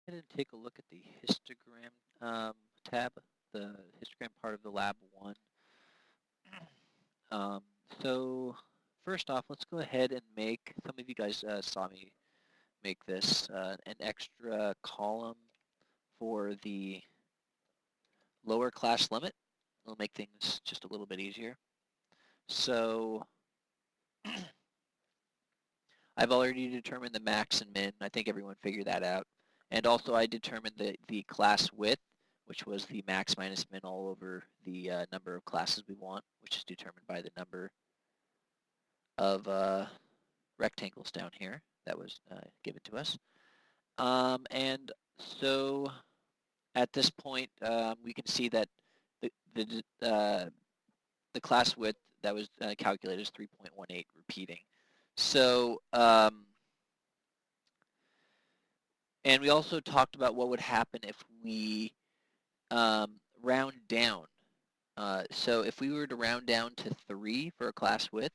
ahead and take a look at the histogram tab, the histogram part of the lab one. Um, so first off, let's go ahead and make, some of you guys saw me make this, an extra column for the lower class limit. It'll make things just a little bit easier. So I've already determined the max and min. I think everyone figured that out. And also I determined the class width, which was the max minus min all over the number of classes we want, which is determined by the number of rectangles down here that was given to us. And so at this point, we can see that the class width that was calculated is 3.18 repeating. So, and we also talked about what would happen if we round down. So if we were to round down to 3 for a class width,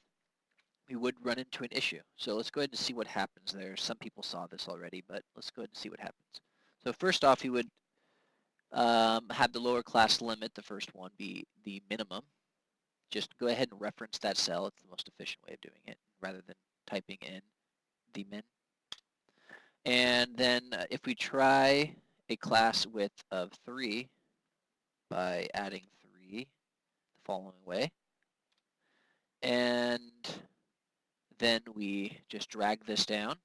we would run into an issue. So let's go ahead and see what happens there. Some people saw this already, but let's go ahead and see what happens. So first off, you would have the lower class limit, the first one, be the minimum. Just go ahead and reference that cell. It's the most efficient way of doing it rather than typing in the min. And then if we try a class width of 3 by adding 3 the following way, and then we just drag this down,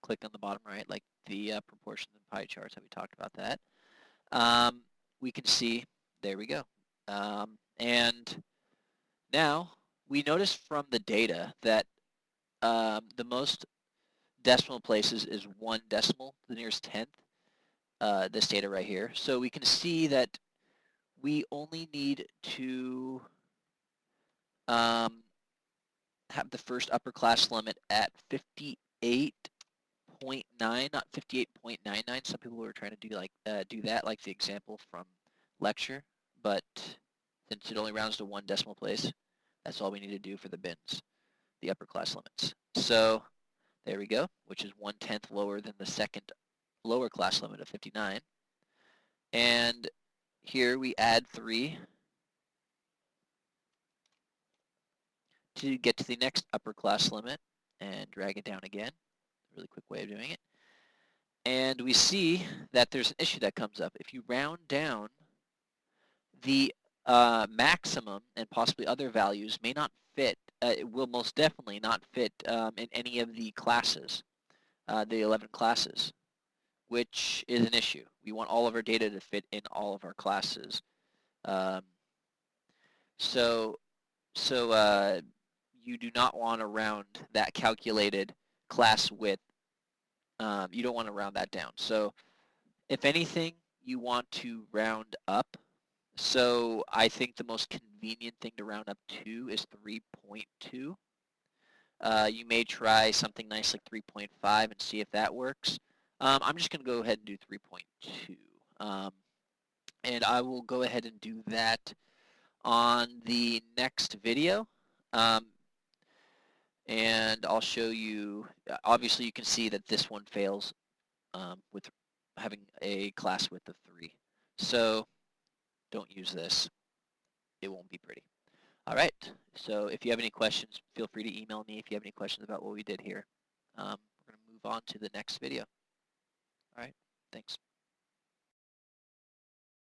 click on the bottom right, like the proportions and pie charts that we talked about that, we can see, there we go. And now we notice from the data that the most decimal places is 1 decimal, the nearest tenth, this data right here. So we can see that we only need to have the first upper class limit at 58.9, not 58.99. Some people were trying to do that, like the example from lecture, but since it only rounds to 1 decimal place, that's all we need to do for the bins, the upper class limits. So there we go, which is 1/10 lower than the second lower class limit of 59. And here we add 3 to get to the next upper class limit and drag it down again. A really quick way of doing it. And we see that there's an issue that comes up. If you round down, the maximum and possibly other values may not fit, it will most definitely not fit in any of the classes, the 11 classes, which is an issue. We want all of our data to fit in all of our classes. So you do not want to round that calculated class width. You don't want to round that down. So if anything, you want to round up. So I think the most convenient thing to round up to is 3.2. You may try something nice like 3.5 and see if that works. I'm just going to go ahead and do 3.2. And I will go ahead and do that on the next video. And I'll show you, obviously you can see that this one fails with having a class width of 3. So don't use this. It won't be pretty. All right, so if you have any questions, feel free to email me if you have any questions about what we did here. We're going to move on to the next video. All right, thanks.